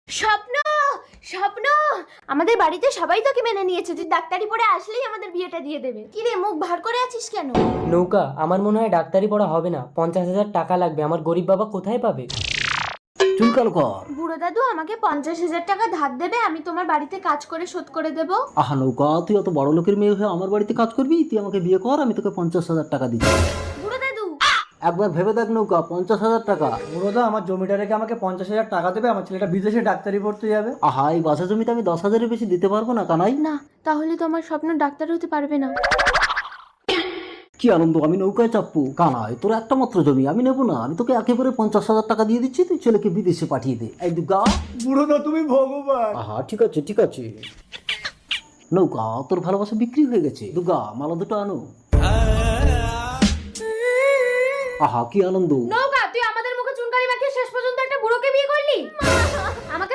স্বপ্ন, স্বপ্ন, আমাদের বাড়িতে সবাই তোকে মেনে নিয়েছে, তুই ডাক্তারি পড়ে আসলেই আমাদের বিয়েটা দিয়ে দেবে। কি রে, মুখ ভার করে আছিস কেন? নৌকা, আমার মনে হয় ডাক্তারি পড়া হবে না, 50,000 টাকা লাগবে। আমার গরিব বাবা কোথায় পাবে? চুলকাল কর। বুড়ো দাদু আমাকে 50,000 টাকা ধার দেবে, আমি তোমার বাড়িতে কাজ করে শোধ করে দেব। আহা নৌকা, তুই অত বড় লোকের মেয়ে হয়ে আমার বাড়িতে কাজ করবি? তুই আমাকে বিয়ে কর, আমি তোকে 50,000 টাকা দিচ্ছি। বুড়ো দাদু, একবার ভেবে দেখ নৌকা, 50,000 টাকা। বুড়োদা, আমার জমিটা রেখে আমাকে 50,000 টাকা দেবে, আমার ছেলেটা বিদেশে ডাক্তারি পড়তে যাবে। আহা, এই বাসা জমিতে আমি 10,000-এর বেশি দিতে পারবো না কানাই। না তাহলে তো আমার স্বপ্ন ডাক্তার হতে পারবে না। কি আনন্দ, আমি নৌকায় চাপবো? কানাই, তোর একটা মাত্র জমি, আমি নেবো না। আমি তোকে একেবারে 50,000 টাকা দিয়ে দিচ্ছি, তুই ছেলেকে বিদেশে পাঠিয়ে দে। এই দুগা। বুড়োদা, তুমি ভগবান। আহা, ঠিক আছে ঠিক আছে। নৌকা, তোর ভালোবাসা বিক্রি হয়ে গেছে। দুগা, মালা দুটো আনো। আহা, কি আনন্দ।